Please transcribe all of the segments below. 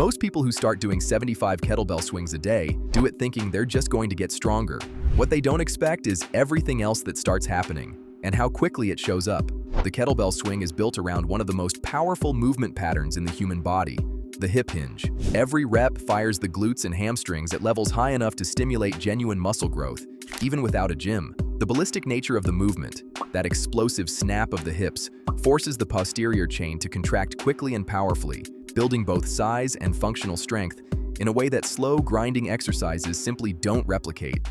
Most people who start doing 75 kettlebell swings a day do it thinking they're just going to get stronger. What they don't expect is everything else that starts happening and how quickly it shows up. The kettlebell swing is built around one of the most powerful movement patterns in the human body, the hip hinge. Every rep fires the glutes and hamstrings at levels high enough to stimulate genuine muscle growth, even without a gym. The ballistic nature of the movement, that explosive snap of the hips, forces the posterior chain to contract quickly and powerfully, building both size and functional strength in a way that slow, grinding exercises simply don't replicate.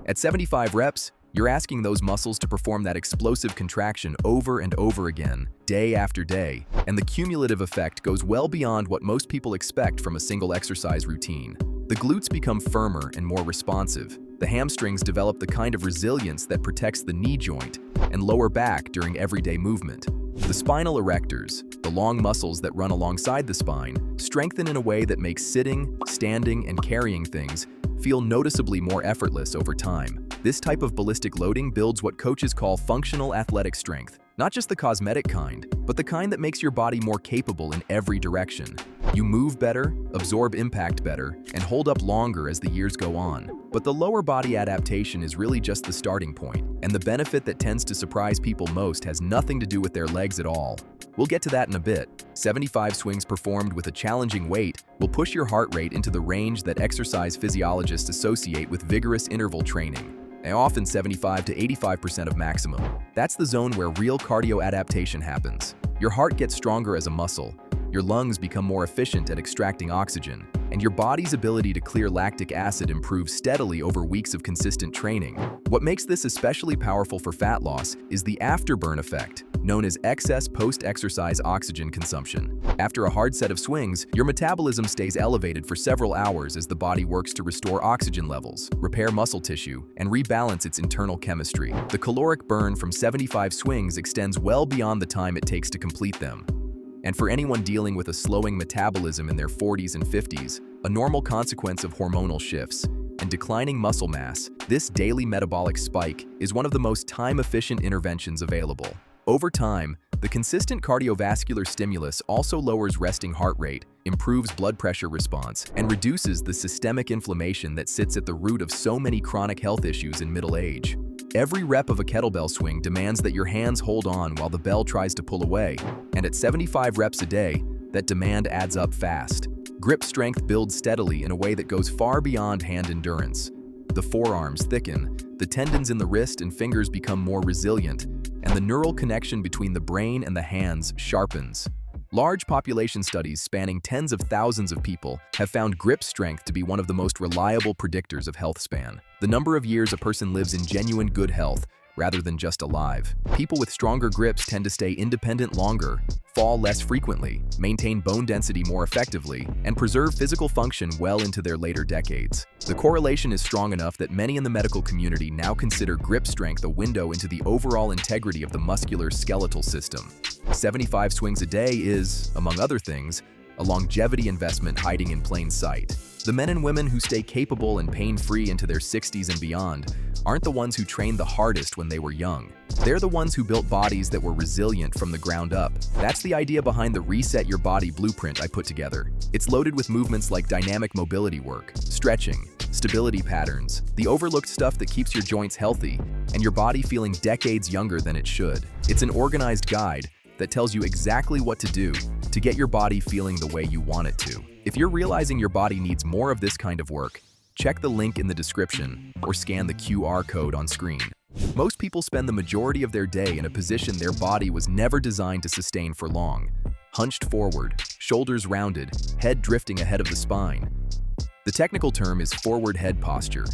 At 75 reps, you're asking those muscles to perform that explosive contraction over and over again, day after day, and the cumulative effect goes well beyond what most people expect from a single exercise routine. The glutes become firmer and more responsive. The hamstrings develop the kind of resilience that protects the knee joint and lower back during everyday movement. The spinal erectors, the long muscles that run alongside the spine, strengthen in a way that makes sitting, standing, and carrying things feel noticeably more effortless over time. This type of ballistic loading builds what coaches call functional athletic strength, not just the cosmetic kind, but the kind that makes your body more capable in every direction. You move better, absorb impact better, and hold up longer as the years go on. But the lower body adaptation is really just the starting point, and the benefit that tends to surprise people most has nothing to do with their legs at all. We'll get to that in a bit. 75 swings performed with a challenging weight will push your heart rate into the range that exercise physiologists associate with vigorous interval training, and often 75 to 85% of maximum. That's the zone where real cardio adaptation happens. Your heart gets stronger as a muscle, your lungs become more efficient at extracting oxygen, and your body's ability to clear lactic acid improves steadily over weeks of consistent training. What makes this especially powerful for fat loss is the afterburn effect, known as excess post-exercise oxygen consumption. After a hard set of swings, your metabolism stays elevated for several hours as the body works to restore oxygen levels, repair muscle tissue, and rebalance its internal chemistry. The caloric burn from 75 swings extends well beyond the time it takes to complete them. And for anyone dealing with a slowing metabolism in their 40s and 50s, a normal consequence of hormonal shifts and declining muscle mass, this daily metabolic spike is one of the most time-efficient interventions available. Over time, the consistent cardiovascular stimulus also lowers resting heart rate, improves blood pressure response, and reduces the systemic inflammation that sits at the root of so many chronic health issues in middle age. Every rep of a kettlebell swing demands that your hands hold on while the bell tries to pull away, and at 75 reps a day, that demand adds up fast. Grip strength builds steadily in a way that goes far beyond hand endurance. The forearms thicken, the tendons in the wrist and fingers become more resilient, and the neural connection between the brain and the hands sharpens. Large population studies spanning tens of thousands of people have found grip strength to be one of the most reliable predictors of health span. The number of years a person lives in genuine good health rather than just alive. People with stronger grips tend to stay independent longer, fall less frequently, maintain bone density more effectively, and preserve physical function well into their later decades. The correlation is strong enough that many in the medical community now consider grip strength a window into the overall integrity of the muscular skeletal system. 75 swings a day is, among other things, a longevity investment hiding in plain sight. The men and women who stay capable and pain-free into their 60s and beyond aren't the ones who trained the hardest when they were young. They're the ones who built bodies that were resilient from the ground up. That's the idea behind the Reset Your Body blueprint I put together. It's loaded with movements like dynamic mobility work, stretching, stability patterns, the overlooked stuff that keeps your joints healthy, and your body feeling decades younger than it should. It's an organized guide that tells you exactly what to do to get your body feeling the way you want it to. If you're realizing your body needs more of this kind of work, check the link in the description or scan the QR code on screen. Most people spend the majority of their day in a position their body was never designed to sustain for long. Hunched forward, shoulders rounded, head drifting ahead of the spine. The technical term is forward head posture.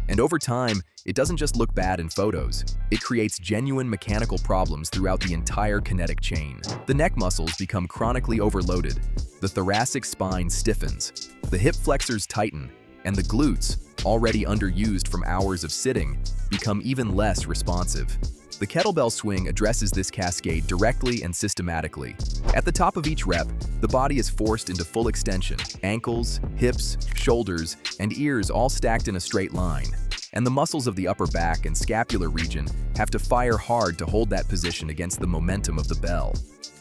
And over time, it doesn't just look bad in photos. It creates genuine mechanical problems throughout the entire kinetic chain. The neck muscles become chronically overloaded, the thoracic spine stiffens, the hip flexors tighten, and the glutes, already underused from hours of sitting, become even less responsive. The kettlebell swing addresses this cascade directly and systematically. At the top of each rep, the body is forced into full extension, ankles, hips, shoulders, and ears all stacked in a straight line. And the muscles of the upper back and scapular region have to fire hard to hold that position against the momentum of the bell.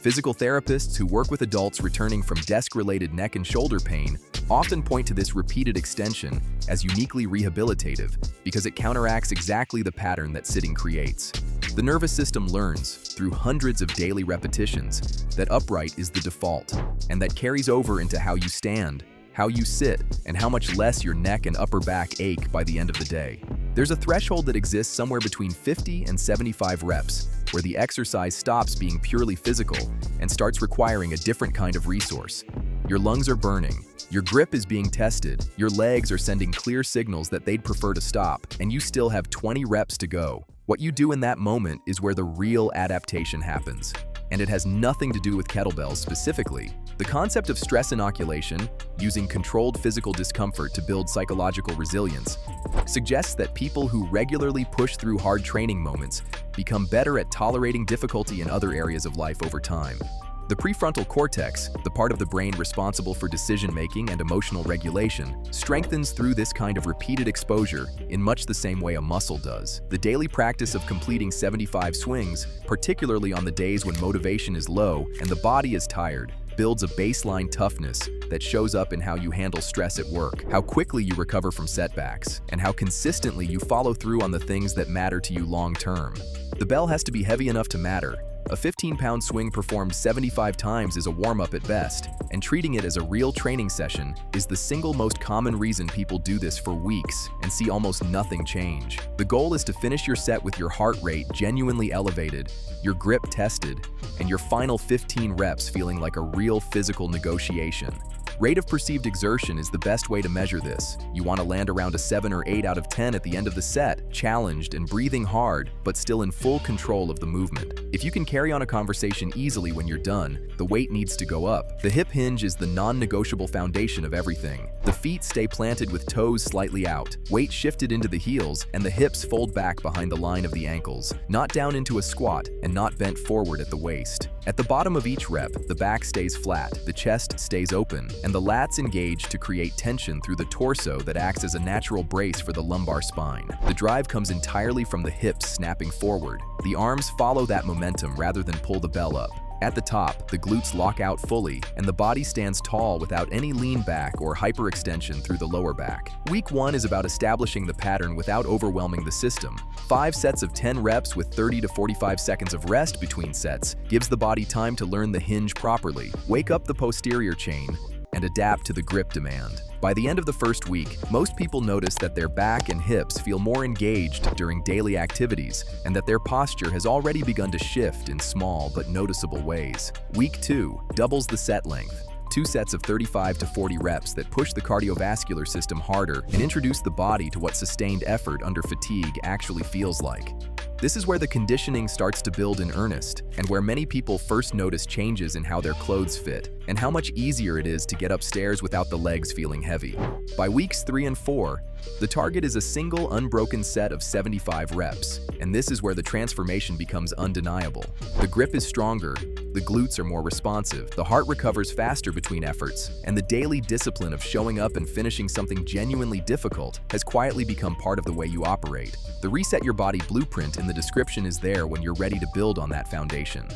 Physical therapists who work with adults returning from desk-related neck and shoulder pain often point to this repeated extension as uniquely rehabilitative because it counteracts exactly the pattern that sitting creates. The nervous system learns, through hundreds of daily repetitions, that upright is the default, and that carries over into how you stand, how you sit, and how much less your neck and upper back ache by the end of the day. There's a threshold that exists somewhere between 50 and 75 reps, where the exercise stops being purely physical and starts requiring a different kind of resource. Your lungs are burning, your grip is being tested, your legs are sending clear signals that they'd prefer to stop, and you still have 20 reps to go. What you do in that moment is where the real adaptation happens. And it has nothing to do with kettlebells specifically. The concept of stress inoculation, using controlled physical discomfort to build psychological resilience, suggests that people who regularly push through hard training moments become better at tolerating difficulty in other areas of life over time. The prefrontal cortex, the part of the brain responsible for decision-making and emotional regulation, strengthens through this kind of repeated exposure in much the same way a muscle does. The daily practice of completing 75 swings, particularly on the days when motivation is low and the body is tired, builds a baseline toughness that shows up in how you handle stress at work, how quickly you recover from setbacks, and how consistently you follow through on the things that matter to you long-term. The bell has to be heavy enough to matter. A 15-pound swing performed 75 times is a warm-up at best, and treating it as a real training session is the single most common reason people do this for weeks and see almost nothing change. The goal is to finish your set with your heart rate genuinely elevated, your grip tested, and your final 15 reps feeling like a real physical negotiation. Rate of perceived exertion is the best way to measure this. You want to land around a 7 or 8 out of 10 at the end of the set, challenged and breathing hard, but still in full control of the movement. If you can carry on a conversation easily when you're done, the weight needs to go up. The hip hinge is the non-negotiable foundation of everything. The feet stay planted with toes slightly out, weight shifted into the heels, and the hips fold back behind the line of the ankles, not down into a squat and not bent forward at the waist. At the bottom of each rep, the back stays flat, the chest stays open, and the lats engage to create tension through the torso that acts as a natural brace for the lumbar spine. The drive comes entirely from the hips snapping forward. The arms follow that momentum rather than pull the bell up. At the top, the glutes lock out fully, and the body stands tall without any lean back or hyperextension through the lower back. Week 1 is about establishing the pattern without overwhelming the system. 5 sets of 10 reps with 30 to 45 seconds of rest between sets gives the body time to learn the hinge properly, wake up the posterior chain, and adapt to the grip demand. By the end of the first week, most people notice that their back and hips feel more engaged during daily activities and that their posture has already begun to shift in small but noticeable ways. Week 2 doubles the set length. 2 sets of 35 to 40 reps that push the cardiovascular system harder and introduce the body to what sustained effort under fatigue actually feels like. This is where the conditioning starts to build in earnest, and where many people first notice changes in how their clothes fit, and how much easier it is to get upstairs without the legs feeling heavy. By weeks 3 and 4, the target is a single unbroken set of 75 reps, and this is where the transformation becomes undeniable. The grip is stronger, the glutes are more responsive, the heart recovers faster between efforts, and the daily discipline of showing up and finishing something genuinely difficult has quietly become part of the way you operate. The Reset Your Body blueprint in the description is there when you're ready to build on that foundation.